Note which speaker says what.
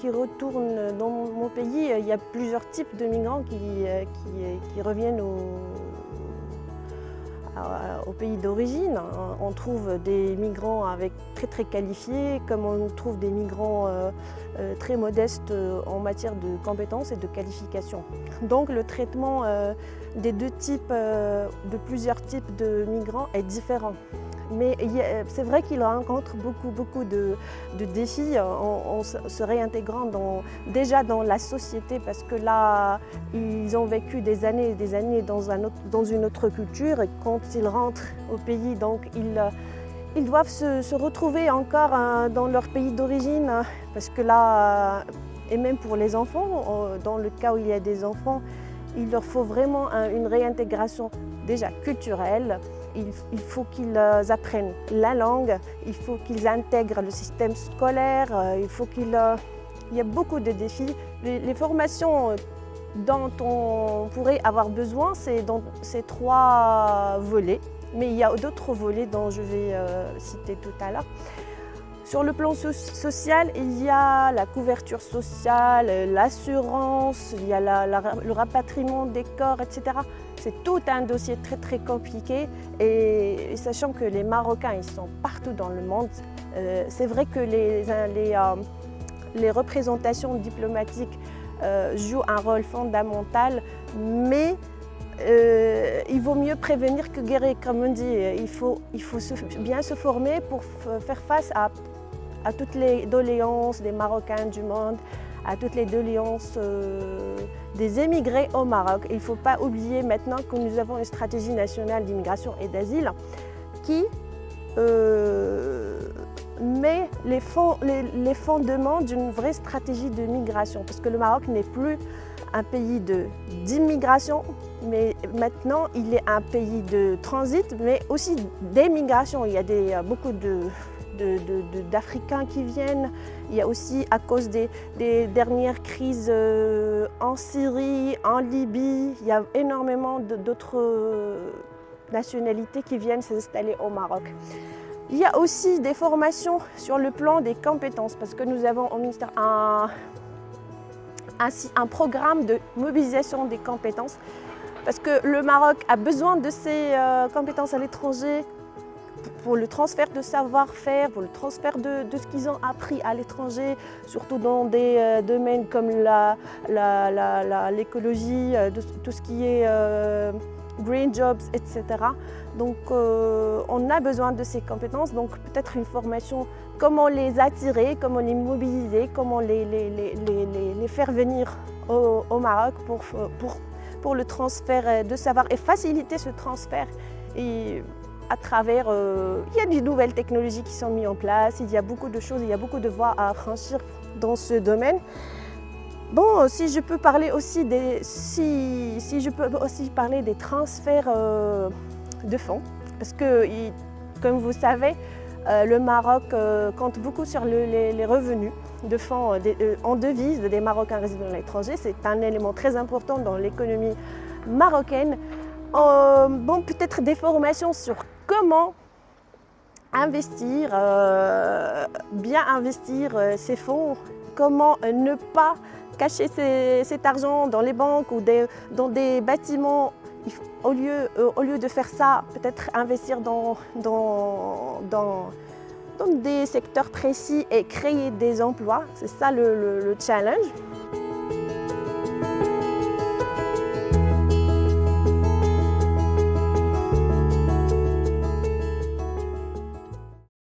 Speaker 1: qui retournent dans mon pays, il y a plusieurs types de migrants qui reviennent au pays d'origine. On trouve des migrants très qualifiés, comme on trouve des migrants très modestes en matière de compétences et de qualifications. Donc le traitement des de plusieurs types de migrants est différent. Mais c'est vrai qu'ils rencontrent beaucoup de défis en se réintégrant déjà dans la société, parce que là, ils ont vécu des années et des années dans une autre culture, et quand ils rentrent au pays, donc ils doivent se retrouver encore dans leur pays d'origine, parce que là, et même pour les enfants, dans le cas où il y a des enfants, il leur faut vraiment une réintégration déjà culturelle. Il faut qu'ils apprennent la langue, il faut qu'ils intègrent le système scolaire, il y a beaucoup de défis. Les formations dont on pourrait avoir besoin, c'est dans ces 3 volets, mais il y a d'autres volets dont je vais citer tout à l'heure. Sur le plan social, il y a la couverture sociale, l'assurance, il y a le rapatriement des corps, etc. C'est tout un dossier très compliqué, et sachant que les Marocains, ils sont partout dans le monde, c'est vrai que les représentations diplomatiques jouent un rôle fondamental, mais il vaut mieux prévenir que guérir, comme on dit. Il faut bien se former pour faire face à toutes les doléances des Marocains du monde, à toutes les doléances des émigrés au Maroc. Il ne faut pas oublier maintenant que nous avons une stratégie nationale d'immigration et d'asile qui met les fondements d'une vraie stratégie de migration, parce que le Maroc n'est plus un pays d'immigration, mais maintenant il est un pays de transit, mais aussi d'émigration. Il y a beaucoup d'Africains qui viennent. Il y a aussi, à cause des dernières crises en Syrie, en Libye, il y a énormément d'autres nationalités qui viennent s'installer au Maroc. Il y a aussi des formations sur le plan des compétences, parce que nous avons au ministère un programme de mobilisation des compétences, parce que le Maroc a besoin de ces compétences à l'étranger pour le transfert de savoir-faire, pour le transfert de ce qu'ils ont appris à l'étranger, surtout dans des domaines comme l'écologie, tout ce qui est green jobs, etc. Donc on a besoin de ces compétences, donc peut-être une formation, comment les attirer, comment les mobiliser, comment les faire venir au Maroc pour le transfert de savoir et faciliter ce transfert. Et à travers, il y a des nouvelles technologies qui sont mises en place, il y a beaucoup de choses, il y a beaucoup de voies à franchir dans ce domaine. Bon, si je peux parler aussi des transferts de fonds, parce que, comme vous savez, le Maroc compte beaucoup sur les revenus de fonds en devises des Marocains résidant à l'étranger. C'est un élément très important dans l'économie marocaine. Bon, peut-être des formations sur comment investir, bien investir ces fonds, comment ne pas cacher cet argent dans les banques ou dans des bâtiments. Au lieu de faire ça, peut-être investir dans des secteurs précis et créer des emplois. C'est ça le challenge.